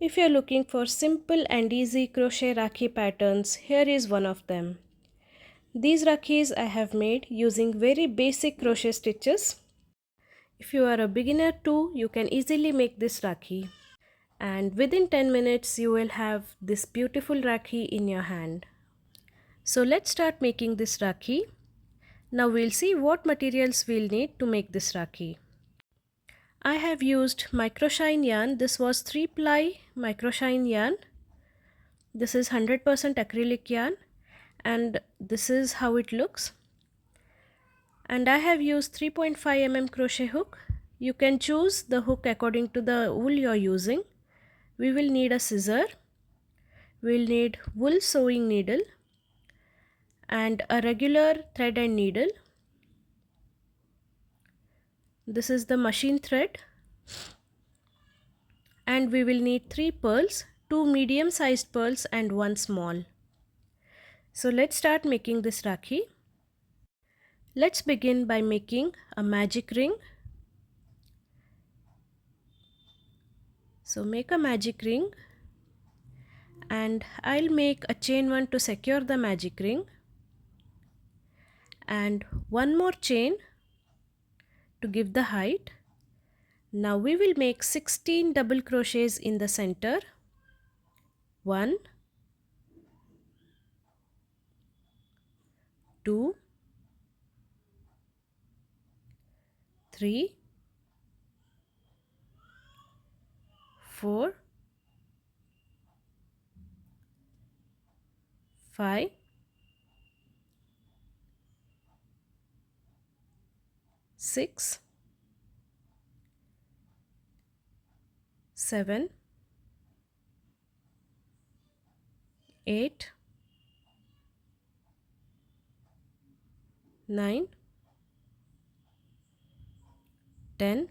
If you're looking for simple and easy crochet Rakhi patterns, here is one of them. These Rakhis I have made using very basic crochet stitches. If you are a beginner too, you can easily make this Rakhi. And within 10 minutes you will have this beautiful Rakhi in your hand. So let's start making this Rakhi. Now we'll see what materials we'll need to make this Rakhi. I have used microshine yarn. This was 3-ply microshine yarn. This is 100% acrylic yarn and this is how it looks. And I have used 3.5 mm crochet hook. You can choose the hook according to the wool you're using. We will need a scissor. We'll need wool sewing needle and a regular thread and needle. This is the machine thread. And we will need 3 pearls, 2 medium sized pearls and 1 small. So let's start making this Rakhi. Let's begin by making a magic ring. So make a magic ring and I'll make a chain 1 to secure the magic ring and one more chain to give the height. Now we will make 16 double crochets in the center. 1, 2, 3, 4, 5, 6, 7, 8, 9, 10,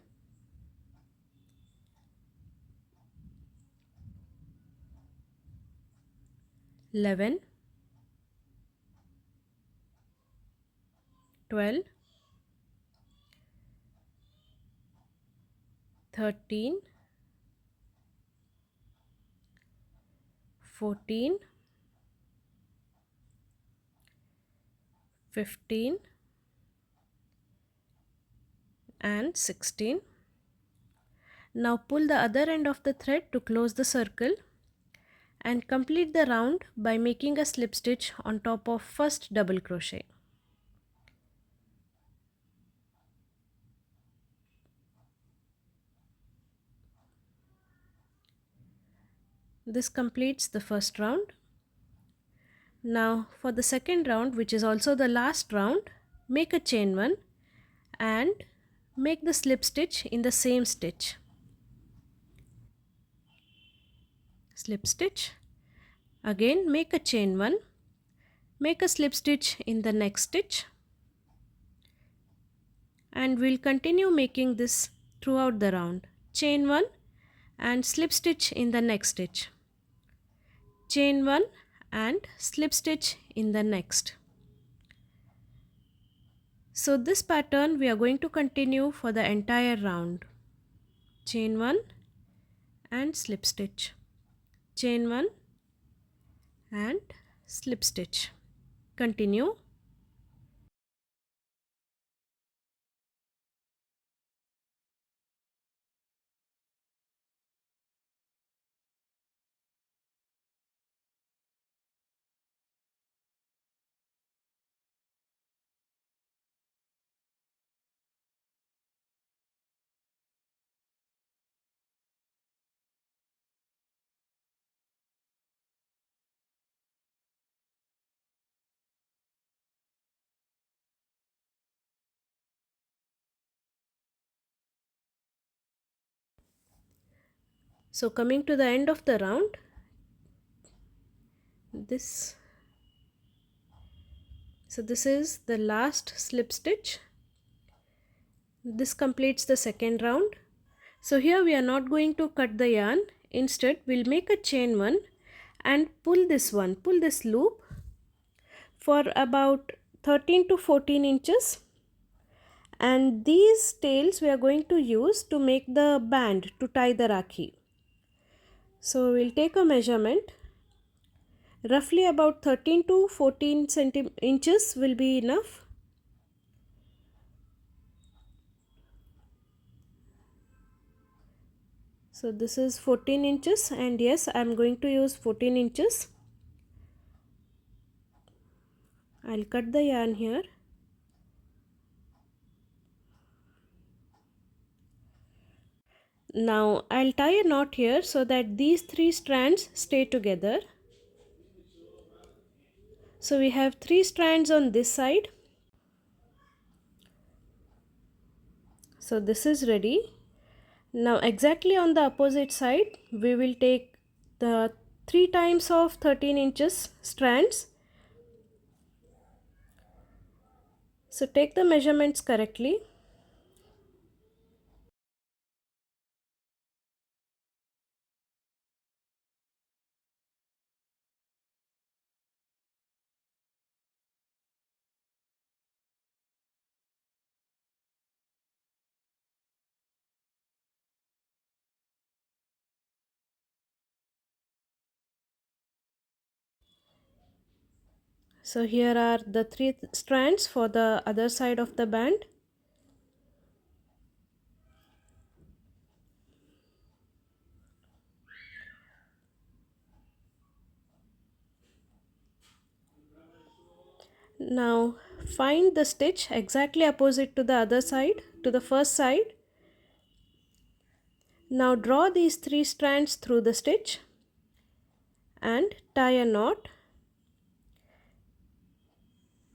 11, 12, 13, 14, 15 and 16. Now pull the other end of the thread to close the circle and complete the round by making a slip stitch on top of first double crochet. This completes the first round. Now for the second round, which is also the last round, make a chain 1 and make the slip stitch in the same stitch. Slip stitch. Again make a chain 1, make a slip stitch in the next stitch, and we'll continue making this throughout the round. Chain 1 and slip stitch in the next stitch. Chain 1 and slip stitch in the next. So this pattern we are going to continue for the entire round. Chain 1 and slip stitch. Chain 1 and slip stitch. Continue. So coming to the end of the round, this is the last slip stitch. This completes the second round. So here we are not going to cut the yarn. Instead we'll make a chain 1 and pull this loop for about 13 to 14 inches, and these tails we are going to use to make the band to tie the Rakhi. So we'll take a measurement. Roughly about 13 to 14 inches will be enough. So this is 14 inches, and yes, I am going to use 14 inches. I'll cut the yarn here. Now I'll tie a knot here so that these three strands stay together. So we have three strands on this side. So this is ready. Now exactly on the opposite side, we will take the 3 times of 13 inches strands. So take the measurements correctly. So here are the three strands for the other side of the band. Now find the stitch exactly opposite to the other side, to the first side. Now draw these three strands through the stitch and tie a knot.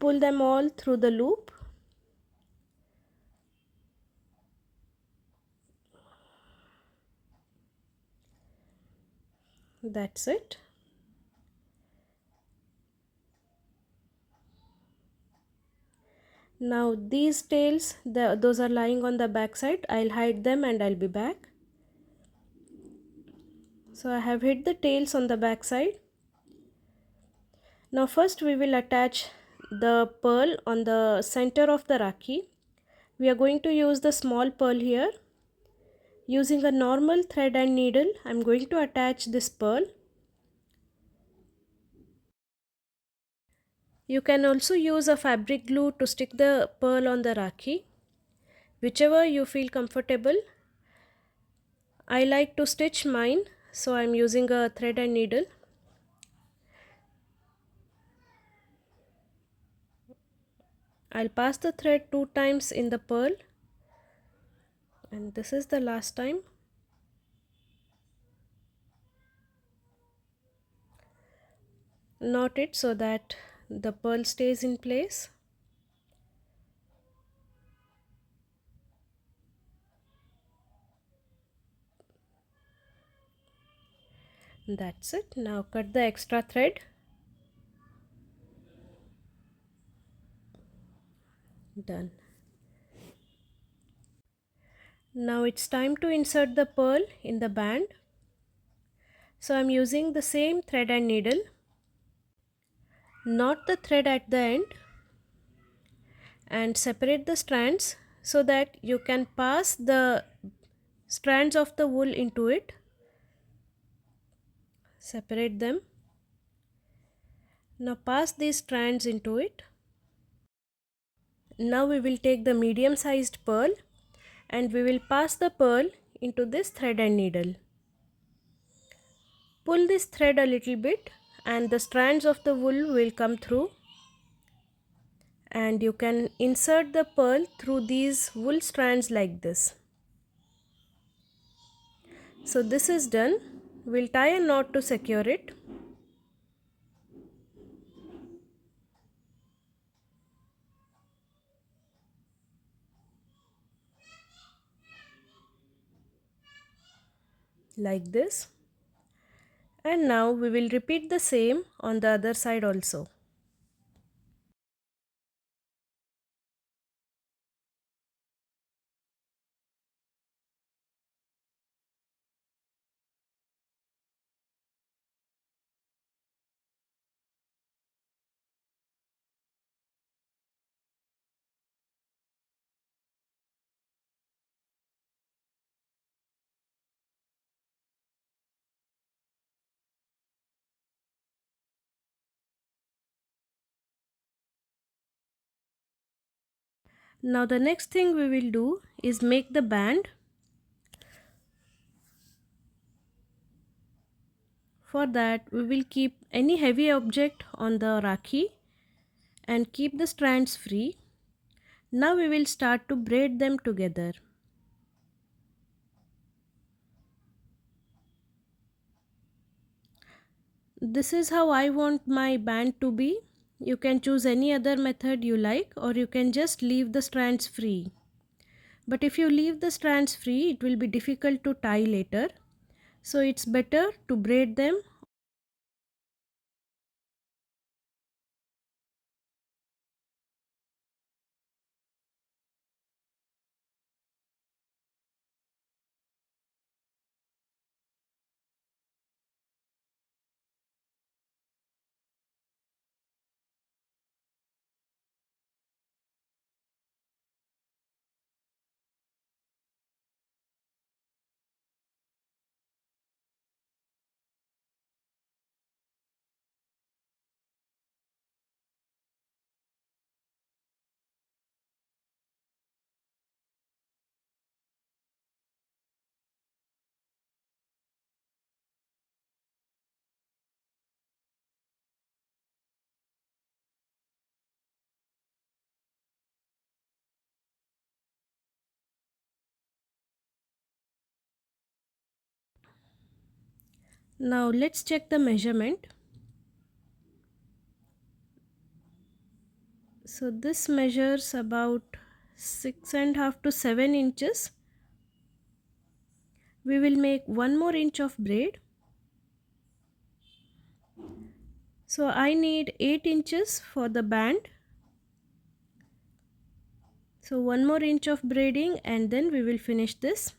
Pull them all through the loop. That's it. Now these tails, those are lying on the back side. I'll hide them and I'll be back. So I have hid the tails on the back side. Now first we will attach the pearl on the center of the Rakhi. We are going to use the small pearl here. Using a normal thread and needle, I am going to attach this pearl. You can also use a fabric glue to stick the pearl on the Rakhi. Whichever you feel comfortable. I like to stitch mine, so I am using a thread and needle. I'll pass the thread 2 times in the pearl, and this is the last time. Knot it so that the pearl stays in place. That's it. Now cut the extra thread. Done. Now it's time to insert the pearl in the band. So I'm using the same thread and needle. Knot the thread at the end and separate the strands so that you can pass the strands of the wool into it. Separate them. Now pass these strands into it. Now we will take the medium sized pearl and we will pass the pearl into this thread and needle. Pull this thread a little bit and the strands of the wool will come through, and you can insert the pearl through these wool strands like this. So this is done. We'll tie a knot to secure it. Like this. And now we will repeat the same on the other side also. Now the next thing we will do is make the band. For that we will keep any heavy object on the Rakhi and keep the strands free. Now we will start to braid them together. This is how I want my band to be. You can choose any other method you like, or you can just leave the strands free. But if you leave the strands free, it will be difficult to tie later. So it's better to braid them. Now let's check the measurement. So this measures about 6.5 to 7 inches. We will make 1 more inch of braid. So I need 8 inches for the band. So 1 more inch of braiding and then we will finish this.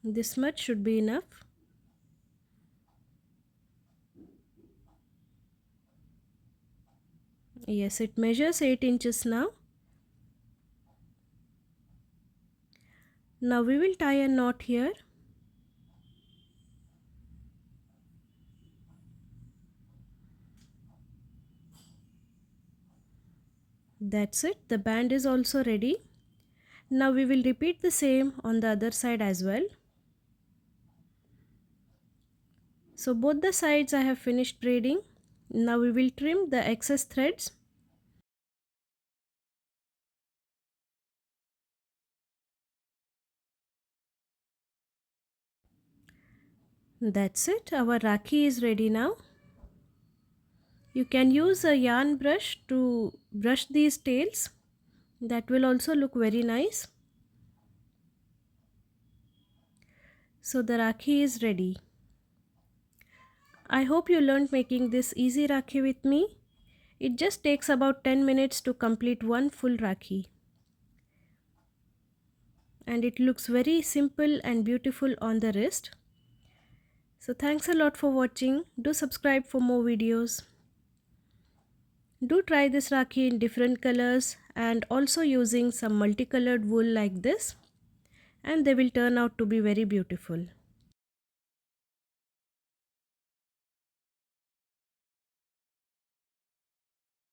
This much should be enough. Yes, it measures 8 inches now. Now we will tie a knot here. That's it. The band is also ready. Now we will repeat the same on the other side as well. So both the sides I have finished braiding. Now we will trim the excess threads. That's it. Our Rakhi is ready now. You can use a yarn brush to brush these tails. That will also look very nice. So the Rakhi is ready. I hope you learned making this easy Rakhi with me. It just takes about 10 minutes to complete one full Rakhi. And it looks very simple and beautiful on the wrist. So thanks a lot for watching. Do subscribe for more videos. Do try this Rakhi in different colors and also using some multicolored wool like this, and they will turn out to be very beautiful.